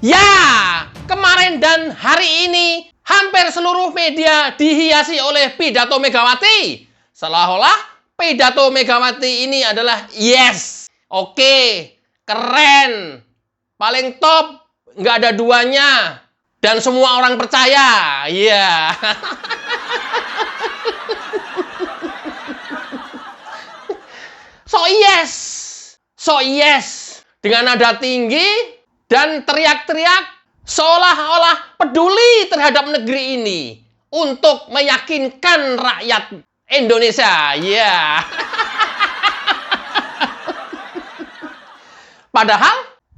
Ya, kemarin dan hari ini hampir seluruh media dihiasi oleh pidato Megawati. Seolah-olah pidato Megawati ini adalah yes, oke, keren, paling top, nggak ada duanya, dan semua orang percaya. Iya. So yes, dengan nada tinggi dan teriak-teriak seolah-olah peduli terhadap negeri ini untuk meyakinkan rakyat Indonesia. Ya.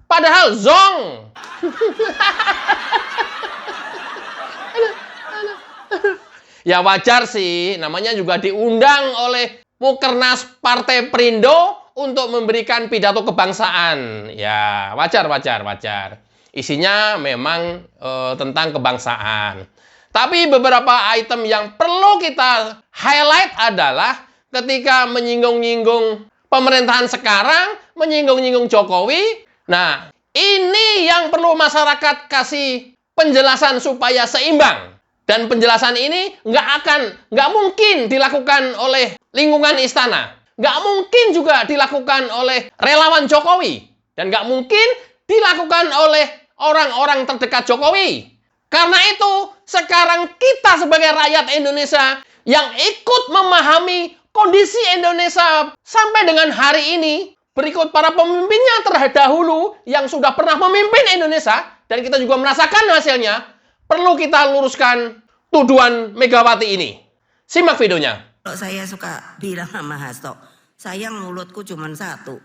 Padahal zong. Ya wajar sih, namanya juga diundang oleh Mukernas Partai Perindo untuk memberikan pidato kebangsaan. Ya, wajar. Isinya memang tentang kebangsaan. Tapi beberapa item yang perlu kita highlight adalah ketika menyinggung-nyinggung pemerintahan sekarang, menyinggung-nyinggung Jokowi. Nah, ini yang perlu masyarakat kasih penjelasan supaya seimbang. Dan penjelasan ini nggak mungkin dilakukan oleh lingkungan istana. Nggak mungkin juga dilakukan oleh relawan Jokowi. Dan nggak mungkin dilakukan oleh orang-orang terdekat Jokowi. Karena itu, sekarang kita sebagai rakyat Indonesia yang ikut memahami kondisi Indonesia sampai dengan hari ini, berikut para pemimpinnya terdahulu yang sudah pernah memimpin Indonesia, dan kita juga merasakan hasilnya, perlu kita luruskan tuduhan Megawati ini. Simak videonya. Kalau saya suka bilang sama Hasto, sayang mulutku cuma satu.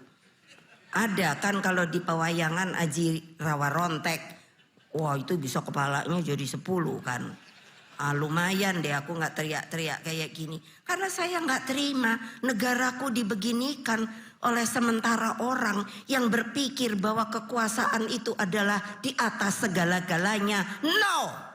Ada kan kalau di pewayangan Aji Rawa Rontek, wah itu bisa kepalanya jadi 10 kan. Lumayan deh aku nggak teriak-teriak kayak gini. Karena saya nggak terima negaraku dibeginikan oleh sementara orang yang berpikir bahwa kekuasaan itu adalah di atas segala-galanya. No!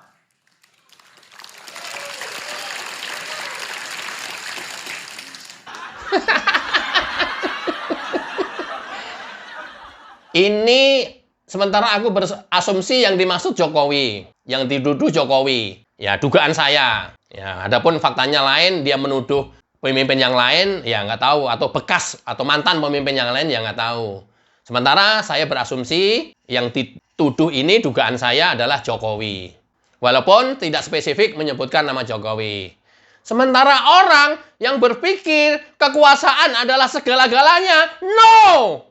Ini sementara aku berasumsi yang dimaksud Jokowi, yang dituduh Jokowi. Ya, dugaan saya. Ya, adapun faktanya lain, dia menuduh pemimpin yang lain, ya nggak tahu. Atau bekas, atau mantan pemimpin yang lain, ya nggak tahu. Sementara saya berasumsi yang dituduh ini dugaan saya adalah Jokowi. Walaupun tidak spesifik menyebutkan nama Jokowi. Sementara orang yang berpikir kekuasaan adalah segala-galanya, no!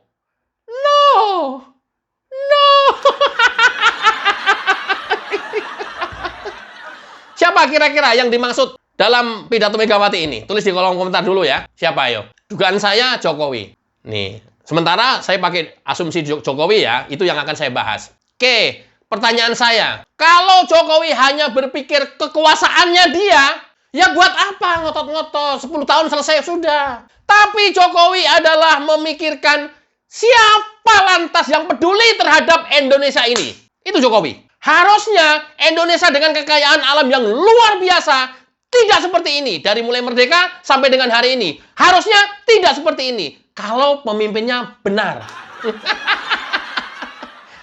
Siapa kira-kira yang dimaksud dalam pidato Megawati ini? Tulis di kolom komentar dulu ya. Siapa ayo? Dugaan saya Jokowi. Nih, sementara saya pakai asumsi Jokowi ya, itu yang akan saya bahas. Oke, pertanyaan saya. Kalau Jokowi hanya berpikir kekuasaannya dia, ya buat apa ngotot-ngotot? 10 tahun selesai sudah. Tapi Jokowi adalah memikirkan siapa lantas yang peduli terhadap Indonesia ini? Itu Jokowi. Harusnya Indonesia dengan kekayaan alam yang luar biasa tidak seperti ini. Dari mulai merdeka sampai dengan hari ini. Harusnya tidak seperti ini. Kalau pemimpinnya benar.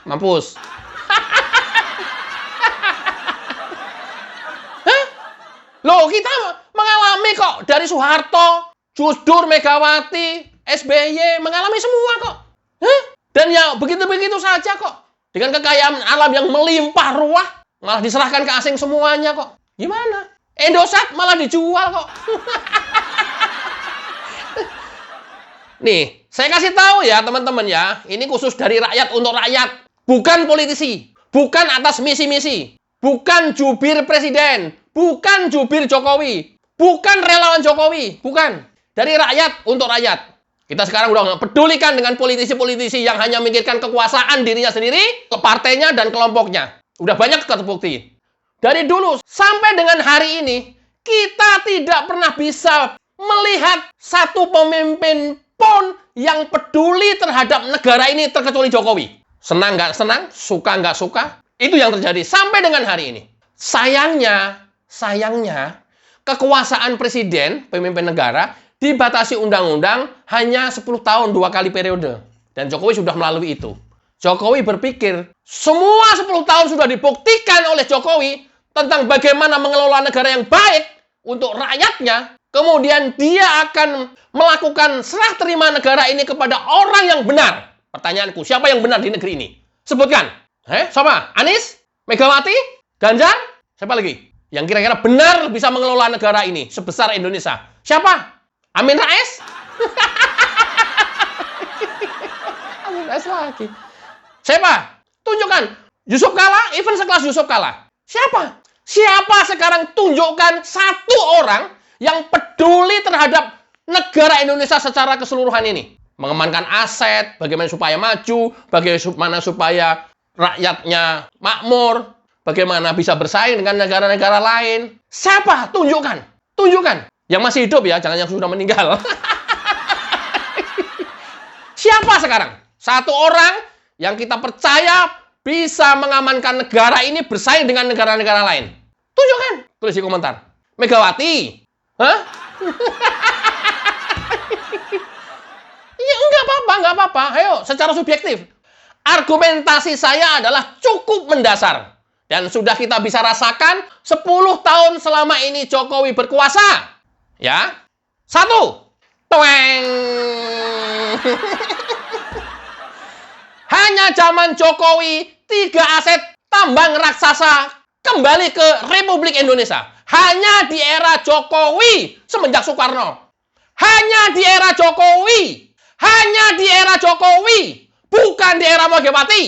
Mampus. Hah? Loh, kita mengalami kok. Dari Soeharto, Gus Dur, Megawati, SBY, mengalami semua kok. Hah? Dan ya begitu-begitu saja kok. Dengan kekayaan alam yang melimpah ruah, malah diserahkan ke asing semuanya kok. Gimana? Indosat malah dijual kok. Nih, saya kasih tahu ya teman-teman ya. Ini khusus dari rakyat untuk rakyat. Bukan politisi. Bukan atas misi-misi. Bukan jubir presiden. Bukan jubir Jokowi. Bukan relawan Jokowi. Bukan. Dari rakyat untuk rakyat. Kita sekarang udah nggak pedulikan dengan politisi-politisi yang hanya memikirkan kekuasaan dirinya sendiri, ke partainya dan kelompoknya. Udah banyak terbukti. Dari dulu sampai dengan hari ini, kita tidak pernah bisa melihat satu pemimpin pun yang peduli terhadap negara ini terkecuali Jokowi. Senang nggak senang, suka nggak suka, itu yang terjadi sampai dengan hari ini. Sayangnya, kekuasaan presiden, pemimpin negara, dibatasi undang-undang hanya 10 tahun 2 kali periode. Dan Jokowi sudah melalui itu. Jokowi berpikir, semua 10 tahun sudah dibuktikan oleh Jokowi tentang bagaimana mengelola negara yang baik untuk rakyatnya. Kemudian dia akan melakukan serah terima negara ini kepada orang yang benar. Pertanyaanku, siapa yang benar di negeri ini? Sebutkan. Siapa? Anies? Megawati? Ganjar? Siapa lagi? Yang kira-kira benar bisa mengelola negara ini sebesar Indonesia. Siapa? Amin Rais? Amin Rais lagi. Siapa? Tunjukkan. Yusuf Kala? Even sekelas Yusuf Kala. Siapa? Siapa sekarang tunjukkan satu orang yang peduli terhadap negara Indonesia secara keseluruhan ini. Mengamankan aset, bagaimana supaya maju, bagaimana supaya rakyatnya makmur, bagaimana bisa bersaing dengan negara-negara lain. Siapa? Tunjukkan. Tunjukkan. Yang masih hidup ya, jangan yang sudah meninggal. Siapa sekarang? Satu orang yang kita percaya bisa mengamankan negara ini bersaing dengan negara-negara lain. Tunjukkan. Tulis di komentar. Megawati. Hah? Ya enggak apa-apa. Ayo, secara subjektif. Argumentasi saya adalah cukup mendasar. Dan sudah kita bisa rasakan 10 tahun selama ini Jokowi berkuasa. Ya. 1. Toeng. Hanya zaman Jokowi, 3 aset tambang raksasa kembali ke Republik Indonesia. Hanya di era Jokowi semenjak Soekarno. Hanya di era Jokowi. Hanya di era Jokowi. Bukan di era Megawati.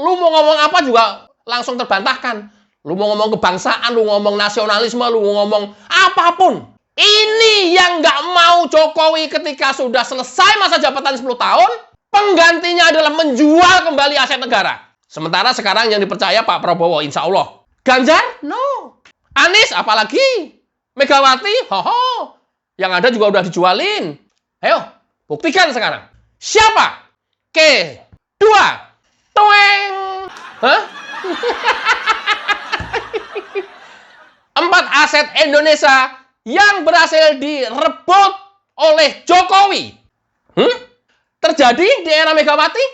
Lu mau ngomong apa juga langsung terbantahkan. Lu mau ngomong kebangsaan, lu ngomong nasionalisme, lu mau ngomong apapun. Ini yang nggak mau Jokowi ketika sudah selesai masa jabatan 10 tahun. Penggantinya adalah menjual kembali aset negara. Sementara sekarang yang dipercaya Pak Prabowo, insya Allah. Ganjar? No. Anies? Apalagi? Megawati? Hoho. Yang ada juga udah dijualin. Ayo, buktikan sekarang. Siapa? Oke. 2. Toeng. Hah? 4 aset Indonesia yang berhasil direbut oleh Jokowi. Terjadi di era Megawati?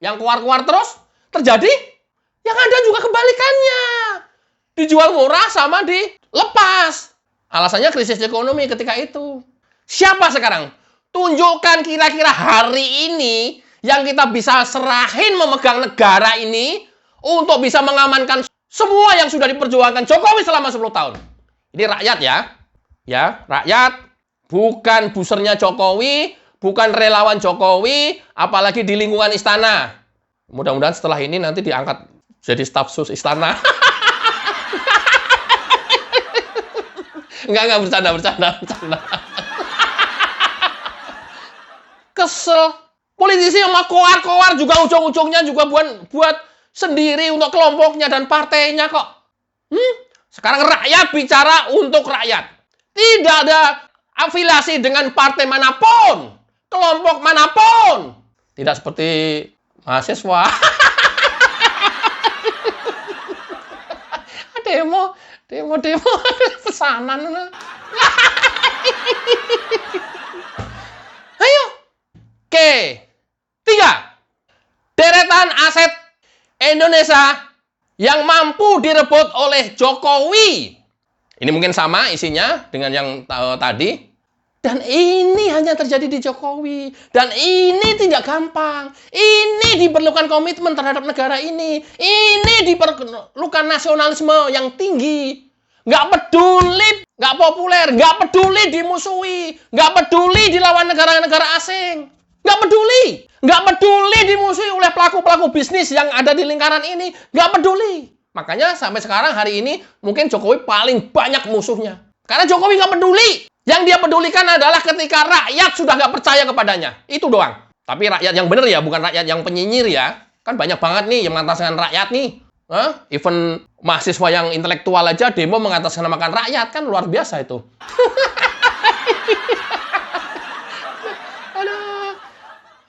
Yang keluar-keluar terus? Terjadi? Yang ada juga kebalikannya. Dijual murah sama dilepas. Alasannya krisis ekonomi ketika itu. Siapa sekarang? Tunjukkan kira-kira hari ini yang kita bisa serahin memegang negara ini untuk bisa mengamankan semua yang sudah diperjuangkan Jokowi selama 10 tahun. Ini rakyat ya. Ya, rakyat. Bukan busernya Jokowi, bukan relawan Jokowi, apalagi di lingkungan istana. Mudah-mudahan setelah ini nanti diangkat jadi staf sus istana. Enggak, bercanda. Kesel. Politisi yang mau koar-koar juga ujung-ujungnya juga buat sendiri untuk kelompoknya dan partainya kok. Sekarang rakyat bicara untuk rakyat. Tidak ada afiliasi dengan partai manapun, kelompok manapun. Tidak seperti mahasiswa. Demo pesanan. Ayo. Oke. 3. Deretan aset Indonesia yang mampu direbut oleh Jokowi. Ini mungkin sama isinya dengan yang tadi. Dan ini hanya terjadi di Jokowi. Dan ini tidak gampang. Ini diperlukan komitmen terhadap negara ini. Ini diperlukan nasionalisme yang tinggi. Nggak peduli, nggak populer, nggak peduli dimusuhi, nggak peduli dilawan negara-negara asing. Nggak peduli. Nggak peduli dimusuhi oleh pelaku-pelaku bisnis yang ada di lingkaran ini. Nggak peduli. Makanya sampai sekarang hari ini mungkin Jokowi paling banyak musuhnya. Karena Jokowi nggak peduli. Yang dia pedulikan adalah ketika rakyat sudah nggak percaya kepadanya. Itu doang. Tapi rakyat yang benar ya, bukan rakyat yang penyinyir ya. Kan banyak banget nih yang mengatasnamakan rakyat nih. Even mahasiswa yang intelektual aja demo mengatasnamakan rakyat. Kan luar biasa itu. Aduh.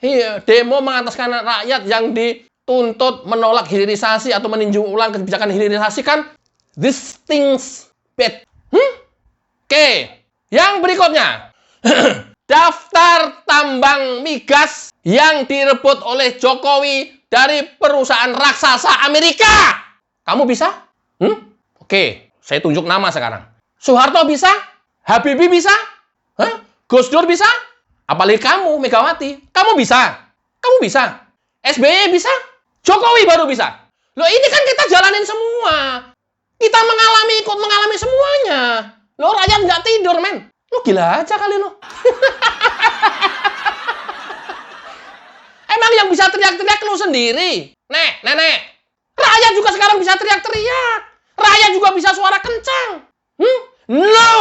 Iya, demo mengatasnamakan rakyat yang dituntut menolak hilirisasi atau meninjau ulang kebijakan hilirisasi kan. These things bad. Oke. Yang berikutnya, daftar tambang migas yang direbut oleh Jokowi dari perusahaan raksasa Amerika. Kamu bisa? Oke, saya tunjuk nama sekarang. Soeharto bisa? Habibie bisa? Gus Dur bisa? Apalagi kamu, Megawati. Kamu bisa? Kamu bisa? SBY bisa? Jokowi baru bisa. Loh, ini kan kita jalanin semua. Kita ikut mengalami semuanya. Loh, rakyat nggak tidur, men. Lo gila aja kali lo. Emang yang bisa teriak-teriak lu sendiri? Nenek. Rakyat juga sekarang bisa teriak-teriak. Rakyat juga bisa suara kencang. No!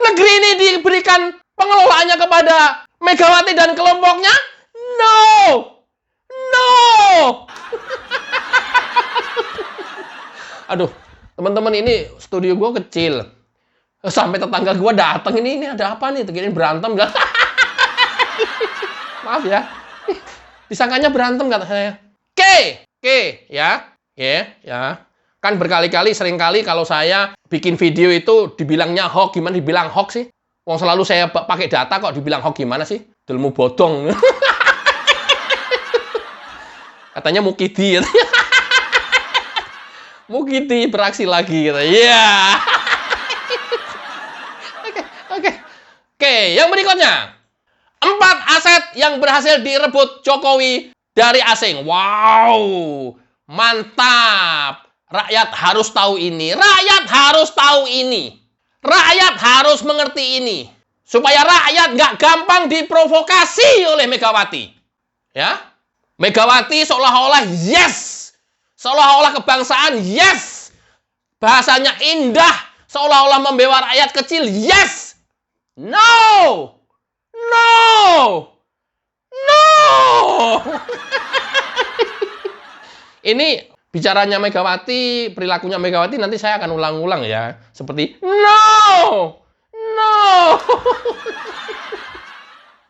Negeri ini diberikan pengelolaannya kepada Megawati dan kelompoknya? No! Aduh, teman-teman, ini studio gue kecil. Sampai tetangga gue datang, ini ada apa nih? Kirain berantem gak? Maaf ya. Disangkanya berantem kata saya. Oke, ya. Kan berkali-kali, seringkali kalau saya bikin video itu dibilangnya hoax. Gimana dibilang hoax sih? Wong selalu saya pakai data kok dibilang hoax gimana sih? Ilmu bodong. Katanya Mukidi. Mukidi beraksi lagi. Iya. Oke, yang berikutnya. 4 aset yang berhasil direbut Jokowi dari asing. Wow, mantap. Rakyat harus tahu ini. Rakyat harus tahu ini. Rakyat harus mengerti ini. Supaya rakyat nggak gampang diprovokasi oleh Megawati. Ya, Megawati seolah-olah yes. Seolah-olah kebangsaan yes. Bahasanya indah. Seolah-olah membela rakyat kecil yes. No. Ini bicaranya Megawati, perilakunya Megawati nanti saya akan ulang-ulang ya. Seperti no.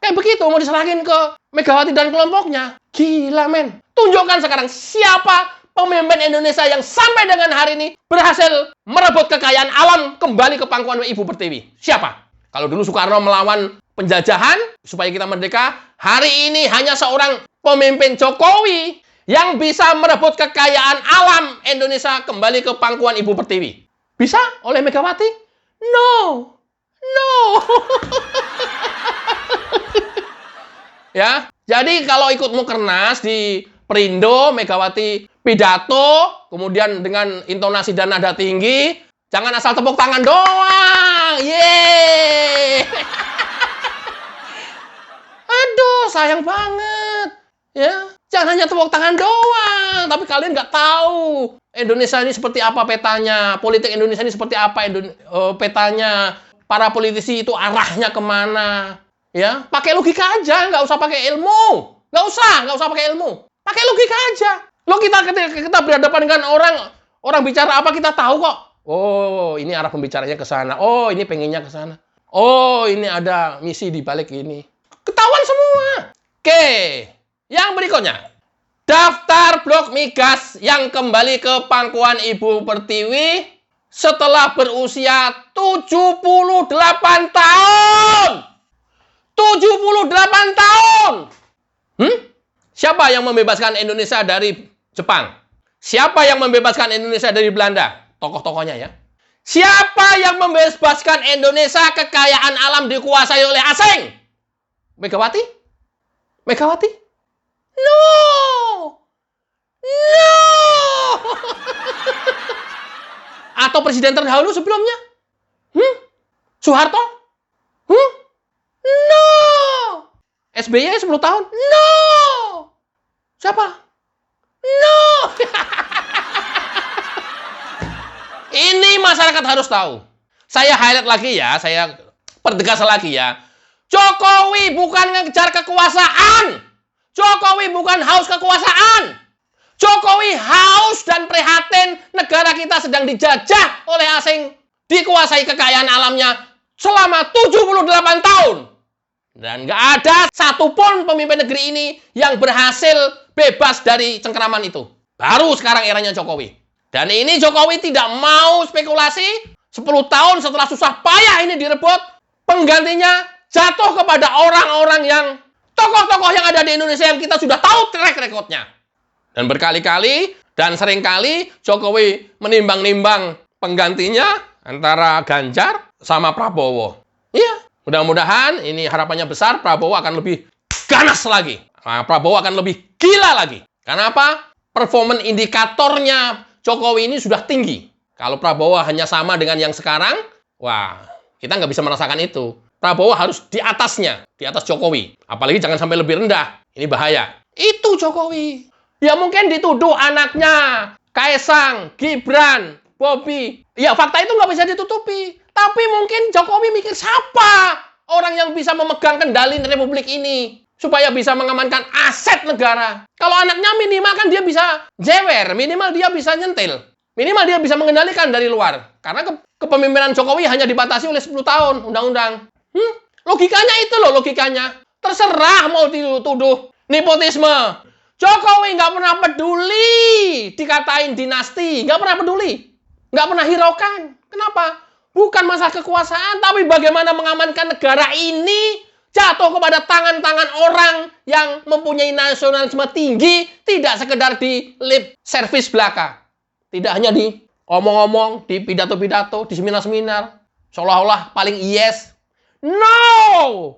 Kayak begitu mau diserahin ke Megawati dan kelompoknya. Gila, men. Tunjukkan sekarang siapa pemimpin Indonesia yang sampai dengan hari ini berhasil merebut kekayaan alam kembali ke pangkuan Ibu Pertiwi. Siapa? Kalau dulu Soekarno melawan penjajahan supaya kita merdeka, hari ini hanya seorang pemimpin Jokowi yang bisa merebut kekayaan alam Indonesia kembali ke pangkuan Ibu Pertiwi. Bisa oleh Megawati? No. Ya, jadi kalau ikut Mukernas di Perindo, Megawati pidato, kemudian dengan intonasi dan nada tinggi, jangan asal tepuk tangan doang. Yeay. Aduh, sayang banget. Ya, jangan hanya tepuk tangan doang, tapi kalian nggak tahu Indonesia ini seperti apa petanya, politik Indonesia ini seperti apa petanya, para politisi itu arahnya kemana. Ya, pakai logika aja, nggak usah pakai ilmu, nggak usah pakai ilmu, pakai logika aja. Lo kita berhadapan dengan orang bicara apa kita tahu kok. Oh, ini arah pembicaranya ke sana. Oh, ini pengennya ke sana. Oh, ini ada misi di balik ini. Ketahuan semua. Oke, yang berikutnya. Daftar blok migas yang kembali ke pangkuan Ibu Pertiwi setelah berusia 78 tahun. 78 tahun. Siapa yang membebaskan Indonesia dari Jepang? Siapa yang membebaskan Indonesia dari Belanda? Tokoh-tokohnya ya. Siapa yang membebaskan Indonesia kekayaan alam dikuasai oleh asing? Megawati? No. Atau presiden terdahulu sebelumnya? Soeharto? No. SBY 10 tahun? No. Siapa? No. Ini masyarakat harus tahu. Saya highlight lagi ya, saya pertegas lagi ya. Jokowi bukan ngejar kekuasaan. Jokowi bukan haus kekuasaan. Jokowi haus dan prihatin negara kita sedang dijajah oleh asing, dikuasai kekayaan alamnya selama 78 tahun. Dan nggak ada satupun pemimpin negeri ini yang berhasil bebas dari cengkeraman itu. Baru sekarang eranya Jokowi. Dan ini Jokowi tidak mau spekulasi. 10 tahun setelah susah payah ini direbut, penggantinya jatuh kepada orang-orang yang tokoh-tokoh yang ada di Indonesia yang kita sudah tahu track record-nya. Dan berkali-kali dan seringkali Jokowi menimbang-nimbang penggantinya antara Ganjar sama Prabowo. Iya, mudah-mudahan ini harapannya besar, Prabowo akan lebih ganas lagi. Nah, Prabowo akan lebih gila lagi. Karena apa? Performa indikatornya Jokowi ini sudah tinggi. Kalau Prabowo hanya sama dengan yang sekarang, wah, kita nggak bisa merasakan itu. Prabowo harus di atasnya, di atas Jokowi. Apalagi jangan sampai lebih rendah. Ini bahaya. Itu Jokowi. Ya mungkin dituduh anaknya, Kaesang, Gibran, Bobi. Ya fakta itu nggak bisa ditutupi. Tapi mungkin Jokowi mikir siapa orang yang bisa memegang kendali Republik ini. Supaya bisa mengamankan aset negara. Kalau anaknya minimal kan dia bisa jewer, minimal dia bisa nyentil. Minimal dia bisa mengendalikan dari luar. Karena kepemimpinan Jokowi hanya dibatasi oleh 10 tahun undang-undang. Logikanya itu loh, logikanya. Terserah mau dituduh nepotisme. Jokowi nggak pernah peduli dikatain dinasti. Nggak pernah peduli. Nggak pernah hiraukan. Kenapa? Bukan masalah kekuasaan, tapi bagaimana mengamankan negara ini jatuh kepada tangan-tangan orang yang mempunyai nasionalisme tinggi, tidak sekedar di lip service belaka. Tidak hanya di omong-omong, di pidato-pidato, di seminar-seminar, seolah-olah paling yes. No!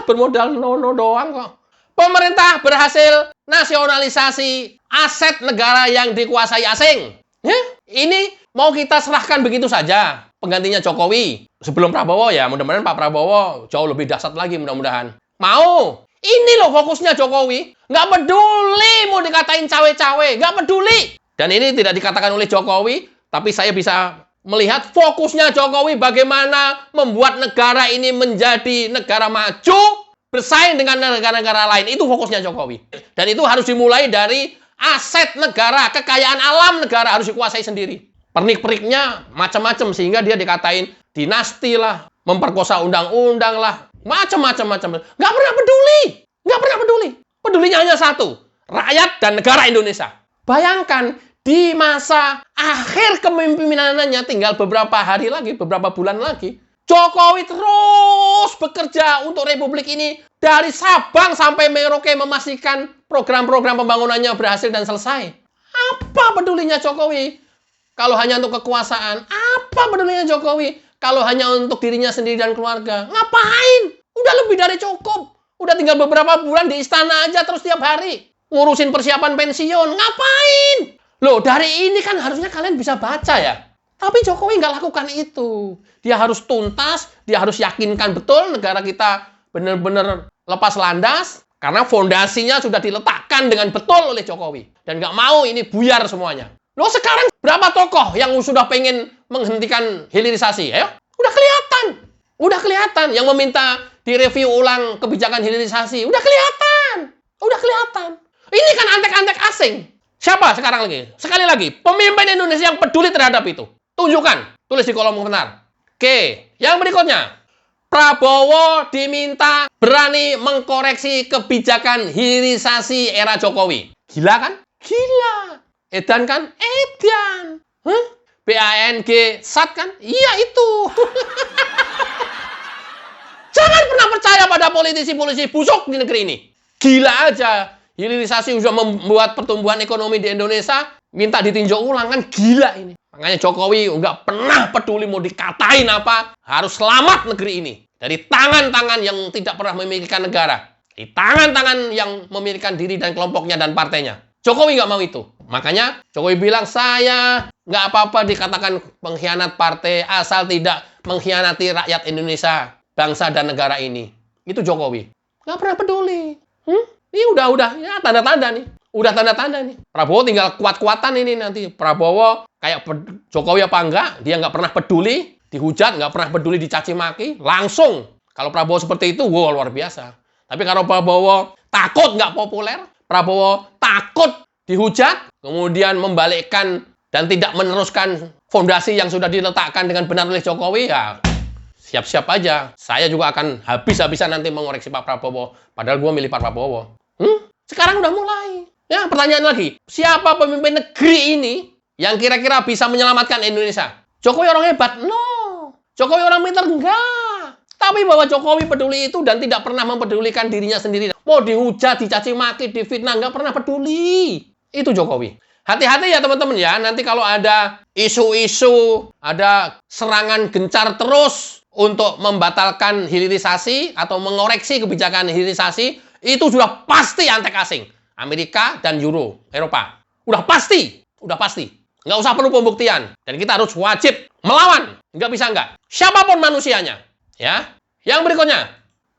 Bermodal no doang kok. Pemerintah berhasil nasionalisasi aset negara yang dikuasai asing. Ya, ini mau kita serahkan begitu saja. Penggantinya Jokowi. Sebelum Prabowo ya, mudah-mudahan Pak Prabowo jauh lebih dahsyat lagi mudah-mudahan. Mau. Ini loh fokusnya Jokowi. Nggak peduli mau dikatain cawe-cawe. Nggak peduli. Dan ini tidak dikatakan oleh Jokowi, tapi saya bisa melihat fokusnya Jokowi bagaimana membuat negara ini menjadi negara maju, bersaing dengan negara-negara lain. Itu fokusnya Jokowi. Dan itu harus dimulai dari aset negara, kekayaan alam negara harus dikuasai sendiri. Pernik-perniknya macam-macam sehingga dia dikatain dinasti lah, memperkosa undang-undang lah, macam-macam. Nggak pernah peduli. Nggak pernah peduli. Pedulinya hanya satu, rakyat dan negara Indonesia. Bayangkan, di masa akhir kepemimpinannya tinggal beberapa hari lagi, beberapa bulan lagi, Jokowi terus bekerja untuk Republik ini dari Sabang sampai Merauke memastikan program-program pembangunannya berhasil dan selesai. Apa pedulinya Jokowi? Kalau hanya untuk kekuasaan, apa pedulinya Jokowi? Kalau hanya untuk dirinya sendiri dan keluarga, ngapain? Udah lebih dari cukup. Udah tinggal beberapa bulan di istana aja terus tiap hari. Ngurusin persiapan pensiun, ngapain? Loh, dari ini kan harusnya kalian bisa baca ya. Tapi Jokowi nggak lakukan itu. Dia harus tuntas, dia harus yakinkan betul negara kita benar-benar lepas landas. Karena fondasinya sudah diletakkan dengan betul oleh Jokowi. Dan nggak mau ini buyar semuanya. Loh, sekarang berapa tokoh yang sudah pengen menghentikan hilirisasi? Ayo, udah kelihatan. Udah kelihatan yang meminta direview ulang kebijakan hilirisasi. Udah kelihatan. Udah kelihatan. Ini kan antek-antek asing. Siapa sekarang lagi? Sekali lagi, pemimpin Indonesia yang peduli terhadap itu. Tunjukkan. Tulis di kolom komentar. Oke, yang berikutnya. Prabowo diminta berani mengkoreksi kebijakan hilirisasi era Jokowi. Gila kan? Gila. Edan kan? Edan. BANG SAT kan? Iya itu. Jangan pernah percaya pada politisi-politisi busuk di negeri ini. Gila aja. Hilirisasi sudah membuat pertumbuhan ekonomi di Indonesia minta ditinjau ulang, kan gila ini. Makanya Jokowi nggak pernah peduli mau dikatain apa, harus selamat negeri ini dari tangan-tangan yang tidak pernah memikirkan negara, di tangan-tangan yang memikirkan diri dan kelompoknya dan partainya. Jokowi nggak mau itu. Makanya Jokowi bilang, saya nggak apa-apa dikatakan pengkhianat partai asal tidak mengkhianati rakyat Indonesia, bangsa dan negara ini. Itu Jokowi. Nggak pernah peduli. Ini udah ya tanda-tanda nih. Udah tanda-tanda nih. Prabowo tinggal kuat-kuatan ini nanti. Prabowo kayak Jokowi apa enggak, dia nggak pernah peduli, dihujat, nggak pernah peduli dicaci maki, langsung. Kalau Prabowo seperti itu, wow, luar biasa. Tapi kalau Prabowo takut nggak populer, Prabowo takut dihujat, kemudian membalikkan dan tidak meneruskan fondasi yang sudah diletakkan dengan benar oleh Jokowi, ya siap-siap aja. Saya juga akan habis-habisan nanti mengoreksi Pak Prabowo. Padahal gue milih Pak Prabowo. Sekarang udah mulai. Ya, pertanyaan lagi. Siapa pemimpin negeri ini yang kira-kira bisa menyelamatkan Indonesia? Jokowi orang hebat? No. Jokowi orang pintar? Enggak. Tapi bahwa Jokowi peduli itu dan tidak pernah mempedulikan dirinya sendiri. Mau dihujat, dicaci maki, difitnah, nggak pernah peduli. Itu Jokowi. Hati-hati ya teman-teman ya. Nanti kalau ada isu-isu, ada serangan gencar terus untuk membatalkan hilirisasi atau mengoreksi kebijakan hilirisasi, itu sudah pasti antek asing. Amerika dan Eropa. Udah pasti. Udah pasti. Nggak usah perlu pembuktian. Dan kita harus wajib melawan. Nggak bisa nggak. Siapapun manusianya. Ya. Yang berikutnya.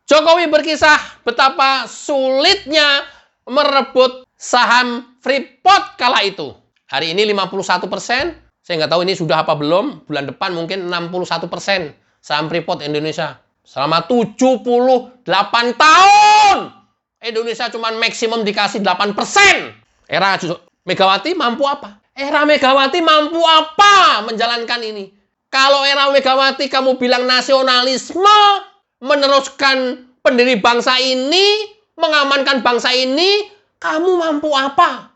Jokowi berkisah betapa sulitnya merebut saham Freeport kala itu. Hari ini 51%. Saya nggak tahu ini sudah apa belum. Bulan depan mungkin 61% saham Freeport Indonesia. Selama 78 tahun. Indonesia cuma maksimum dikasih 8%. Era Megawati mampu apa? Era Megawati mampu apa menjalankan ini? Kalau era Megawati kamu bilang nasionalisme, meneruskan pendiri bangsa ini, mengamankan bangsa ini, kamu mampu apa?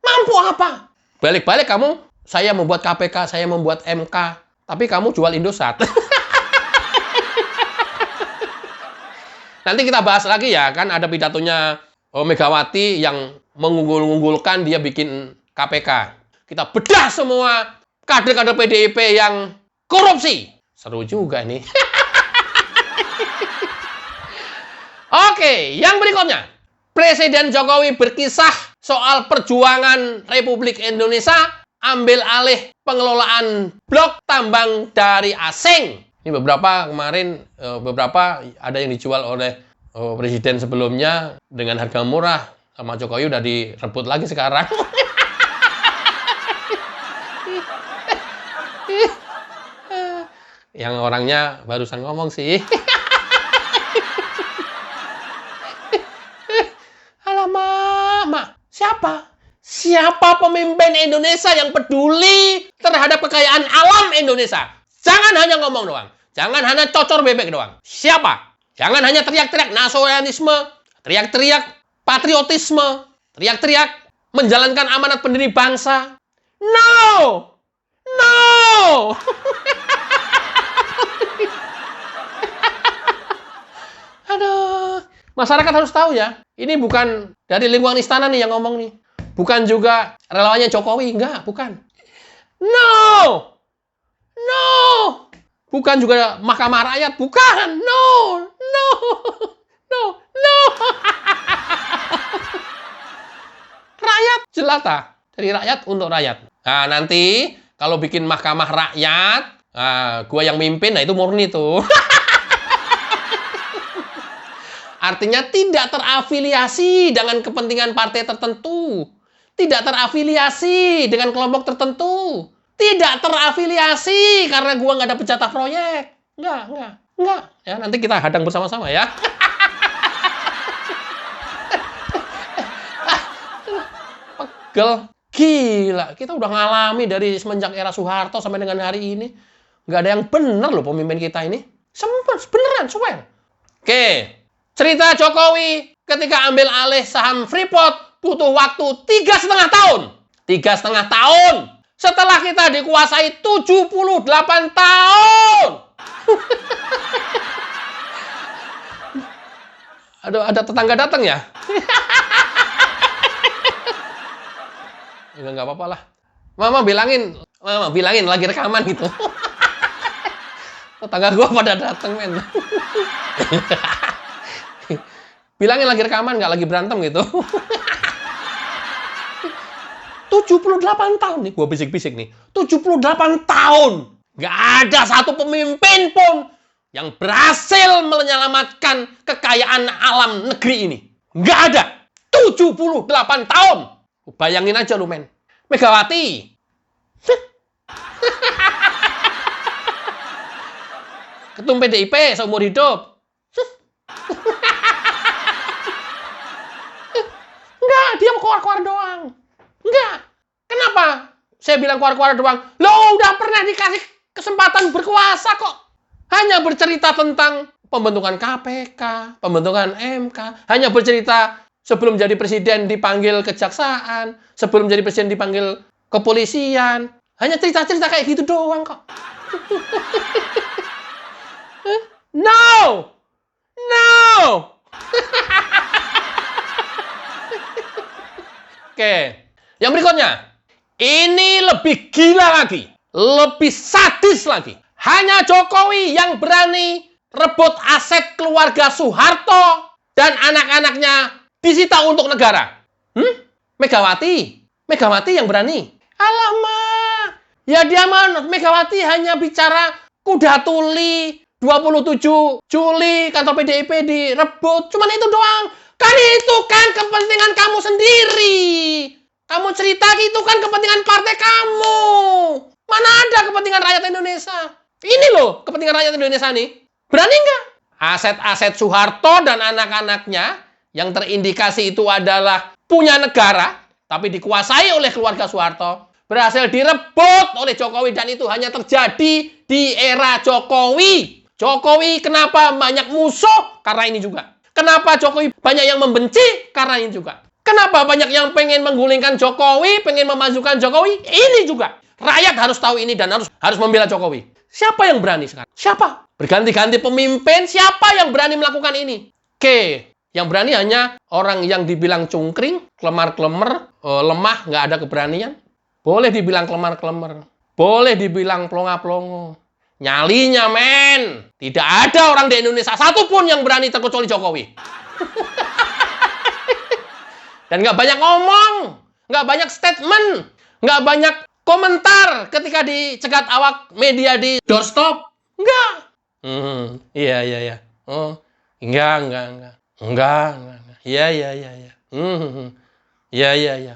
Mampu apa? Balik-balik kamu, saya membuat KPK, saya membuat MK, tapi kamu jual Indosat. Nanti kita bahas lagi ya, kan ada pidatonya Megawati yang mengunggul-unggulkan dia bikin KPK. Kita bedah semua kader-kader PDIP yang korupsi. Seru juga ini. Oke, yang berikutnya. Presiden Jokowi berkisah soal perjuangan Republik Indonesia ambil alih pengelolaan blok tambang dari asing. Ini beberapa kemarin, beberapa ada yang dijual oleh presiden sebelumnya dengan harga murah. Sama Jokowi udah direbut lagi sekarang. Yang orangnya barusan ngomong sih. Alamak, Mak. Siapa? Siapa pemimpin Indonesia yang peduli terhadap kekayaan alam Indonesia? Jangan hanya ngomong doang. Jangan hanya cocor bebek doang. Siapa? Jangan hanya teriak-teriak nasionalisme, teriak-teriak patriotisme, teriak-teriak menjalankan amanat pendiri bangsa. No! No! Aduh, masyarakat harus tahu ya. Ini bukan dari lingkungan istana nih yang ngomong nih. Bukan juga relawannya Jokowi, enggak, bukan. No! No! Bukan juga Mahkamah Rakyat, bukan. No! No! No! No! Rakyat jelata. Dari rakyat untuk rakyat. Nah, nanti kalau bikin Mahkamah Rakyat, gua yang mimpin, nah itu murni tuh. Artinya tidak terafiliasi dengan kepentingan partai tertentu. Tidak terafiliasi dengan kelompok tertentu. Tidak terafiliasi karena gua nggak dapet jatah proyek. Enggak. Ya, nanti kita hadang bersama-sama ya. Pegel. Gila, kita udah ngalami dari semenjak era Soeharto sampai dengan hari ini. Nggak ada yang bener loh pemimpin kita ini. Sempet, beneran, swear. Oke. Cerita Jokowi ketika ambil alih saham Freeport butuh waktu 3,5 tahun. 3,5 tahun. Setelah kita dikuasai 78 tahun. Aduh, ada tetangga datang ya? Ya nggak apa-apa lah. Mama bilangin lagi rekaman gitu. Tetangga gua pada datang, men. Bilangin lagi rekaman, nggak lagi berantem gitu. 78 tahun nih, gue bisik-bisik nih. 78 tahun. Nggak ada satu pemimpin pun yang berhasil menyelamatkan kekayaan alam negeri ini. Nggak ada. 78 tahun. Bayangin aja lu, men. Megawati. Ketum PDIP seumur hidup. Enggak, dia keluar-keluar doang. Enggak. Kenapa? Saya bilang keluar-keluar doang. Lo udah pernah dikasih kesempatan berkuasa kok. Hanya bercerita tentang pembentukan KPK, pembentukan MK. Hanya bercerita sebelum jadi presiden dipanggil kejaksaan. Sebelum jadi presiden dipanggil kepolisian. Hanya cerita-cerita kayak gitu doang kok. No! No! Oke, yang berikutnya. Ini lebih gila lagi. Lebih sadis lagi. Hanya Jokowi yang berani rebut aset keluarga Soeharto dan anak-anaknya disita untuk negara. Megawati? Megawati yang berani? Alamak. Ya dia mah Megawati hanya bicara kuda tuli 27 Juli kantor PDIP direbut. Cuman itu doang. Kan itu kan kepentingan kamu sendiri. Kamu cerita itu kan kepentingan partai kamu. Mana ada kepentingan rakyat Indonesia? Ini loh kepentingan rakyat Indonesia nih. Berani nggak? Aset-aset Soeharto dan anak-anaknya yang terindikasi itu adalah punya negara, tapi dikuasai oleh keluarga Soeharto, berhasil direbut oleh Jokowi dan itu hanya terjadi di era Jokowi. Jokowi kenapa banyak musuh? Karena ini juga. Kenapa Jokowi banyak yang membenci? Karena ini juga. Kenapa banyak yang pengen menggulingkan Jokowi, pengen memajukan Jokowi? Ini juga. Rakyat harus tahu ini dan harus membela Jokowi. Siapa yang berani sekarang? Siapa? Berganti-ganti pemimpin, siapa yang berani melakukan ini? Oke, yang berani hanya orang yang dibilang cungkring, kelemar-kelemar, lemah, nggak ada keberanian. Boleh dibilang kelemar-kelemar. Boleh dibilang plonga-plongo. Nyalinya, men. Tidak ada orang di Indonesia satupun yang berani terkecuali Jokowi. Dan nggak banyak ngomong, nggak banyak statement, nggak banyak komentar ketika dicegat awak media di doorstop. Nggak. Iya. Oh, enggak. Iya. Iya.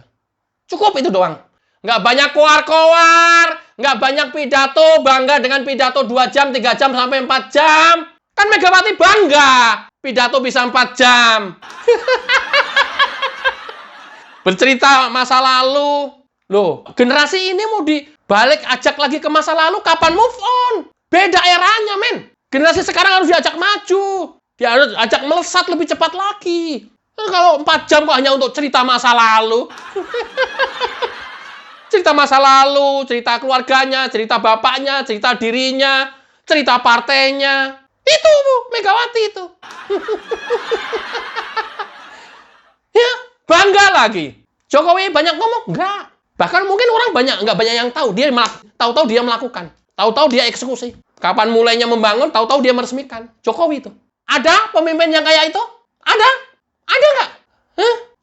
Cukup itu doang. Nggak banyak koar-koar, nggak banyak pidato, bangga dengan pidato 2 jam, 3 jam, sampai 4 jam. Kan Megawati bangga, pidato bisa 4 jam. Bercerita masa lalu. Loh, generasi ini mau dibalik ajak lagi ke masa lalu, kapan move on? Beda eranya, men. Generasi sekarang harus diajak maju. Dia harus ajak melesat lebih cepat lagi. Kalau 4 jam kok hanya untuk cerita masa lalu. Cerita masa lalu, cerita keluarganya, cerita bapaknya, cerita dirinya, cerita partainya. Itu, Bu, Megawati itu. Ya, bangga lagi. Jokowi banyak ngomong? Enggak. Bahkan mungkin orang nggak banyak yang tahu. Dia tahu-tahu dia melakukan. Tahu-tahu dia eksekusi. Kapan mulainya membangun, tahu-tahu dia meresmikan. Jokowi itu. Ada pemimpin yang kayak itu? Ada? Ada nggak?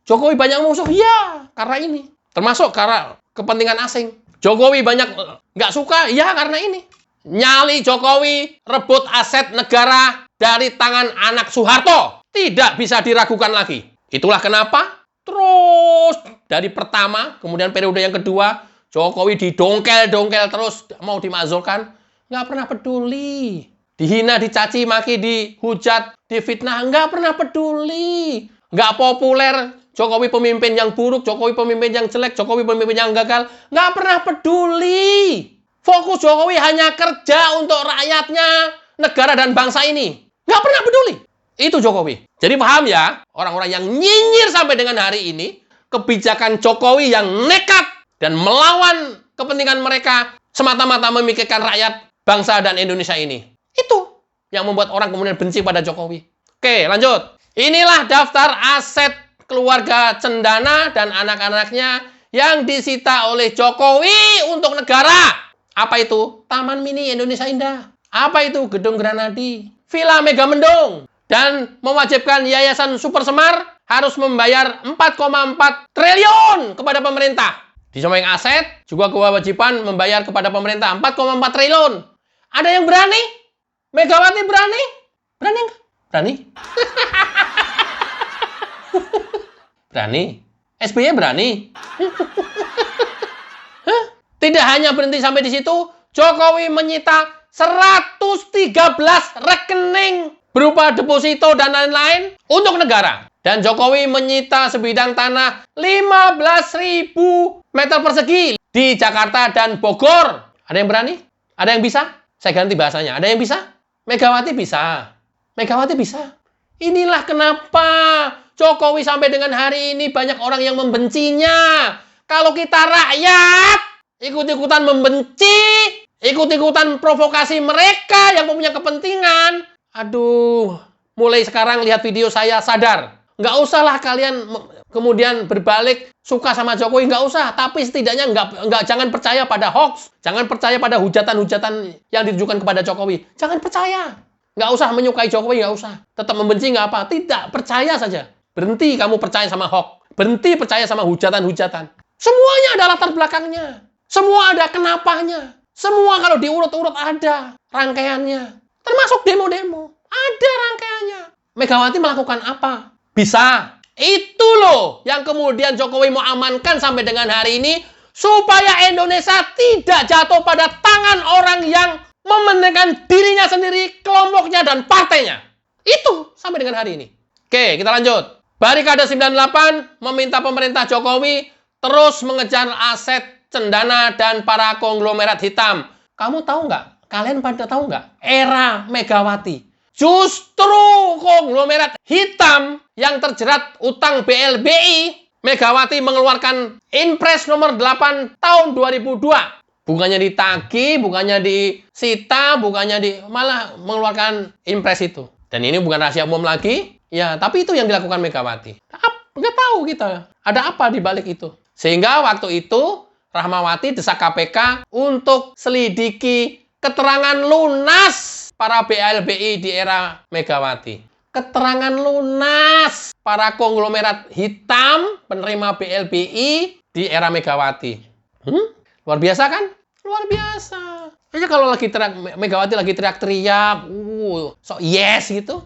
Jokowi banyak musuh? Iya, karena ini. Termasuk karena kepentingan asing. Jokowi banyak nggak suka? Iya, karena ini. Nyali Jokowi rebut aset negara dari tangan anak Soeharto. Tidak bisa diragukan lagi. Itulah kenapa terus dari pertama, kemudian periode yang kedua, Jokowi didongkel-dongkel terus, mau dimakzulkan. Nggak pernah peduli. Dihina, dicaci, maki, dihujat, difitnah. Nggak pernah peduli. Nggak populer. Jokowi pemimpin yang buruk, Jokowi pemimpin yang jelek, Jokowi pemimpin yang gagal. Nggak pernah peduli. Fokus Jokowi hanya kerja untuk rakyatnya, negara dan bangsa ini. Nggak pernah peduli. Itu Jokowi. Jadi paham ya, orang-orang yang nyinyir sampai dengan hari ini, kebijakan Jokowi yang nekat dan melawan kepentingan mereka semata-mata memikirkan rakyat, bangsa, dan Indonesia ini. Itu yang membuat orang kemudian benci pada Jokowi. Oke, lanjut. Inilah daftar aset keluarga Cendana dan anak-anaknya yang disita oleh Jokowi untuk negara. Apa itu? Taman Mini Indonesia Indah. Apa itu? Gedung Granadi. Villa Megamendung. Dan mewajibkan Yayasan Super Semar harus membayar 4,4 triliun kepada pemerintah. Di samping aset, juga kewajiban membayar kepada pemerintah 4,4 triliun. Ada yang berani? Megawati berani? Berani nggak? Berani? Berani? SBY berani? Tidak hanya berhenti sampai di situ, Jokowi menyita 113 rekening berupa deposito dan lain-lain untuk negara. Dan Jokowi menyita sebidang tanah 15.000 meter persegi di Jakarta dan Bogor. Ada yang berani? Ada yang bisa? Saya ganti bahasanya. Ada yang bisa? Megawati bisa. Megawati bisa. Inilah kenapa Jokowi sampai dengan hari ini banyak orang yang membencinya. Kalau kita rakyat, ikut-ikutan membenci, ikut-ikutan provokasi mereka yang punya kepentingan. Aduh, mulai sekarang lihat video saya sadar. Nggak usahlah kalian kemudian berbalik suka sama Jokowi, nggak usah. Tapi setidaknya jangan percaya pada hoax. Jangan percaya pada hujatan-hujatan yang ditujukan kepada Jokowi. Jangan percaya. Nggak usah menyukai Jokowi, nggak usah. Tetap membenci nggak apa. Tidak, percaya saja. Berhenti kamu percaya sama hoax. Berhenti percaya sama hujatan-hujatan. Semuanya ada latar belakangnya. Semua ada kenapanya. Semua kalau diurut-urut ada rangkaiannya. Termasuk demo-demo. Ada rangkaiannya. Megawati melakukan apa? Bisa. Itu loh yang kemudian Jokowi mau amankan sampai dengan hari ini supaya Indonesia tidak jatuh pada tangan orang yang mementingkan dirinya sendiri, kelompoknya, dan partainya. Itu sampai dengan hari ini. Oke, kita lanjut. Barikade 98 meminta pemerintah Jokowi terus mengejar aset cendana dan para konglomerat hitam. Kamu tahu nggak? Kalian pada tahu nggak? Era Megawati. Justru konglomerat hitam yang terjerat utang BLBI, Megawati mengeluarkan Impres nomor 8 tahun 2002. Bukannya ditagih, bukannya disita, malah mengeluarkan Impres itu. Dan ini bukan rahasia umum lagi, ya, tapi itu yang dilakukan Megawati. Nggak tahu kita, ada apa di balik itu. Sehingga waktu itu, Rahmawati desak KPK untuk selidiki keterangan lunas para BLBI di era Megawati. Keterangan lunas para konglomerat hitam penerima BLBI di era Megawati. Luar biasa kan? Luar biasa. Kayaknya kalau lagi Megawati lagi teriak-teriak, so yes gitu.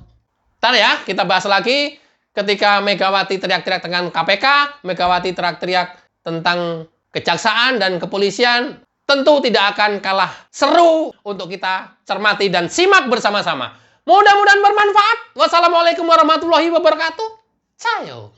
Ntar ya, kita bahas lagi ketika Megawati teriak-teriak tentang KPK, Megawati teriak-teriak tentang kejaksaan dan kepolisian. Tentu tidak akan kalah seru untuk kita cermati dan simak bersama-sama. Mudah-mudahan bermanfaat. Wassalamualaikum warahmatullahi wabarakatuh. Sayo.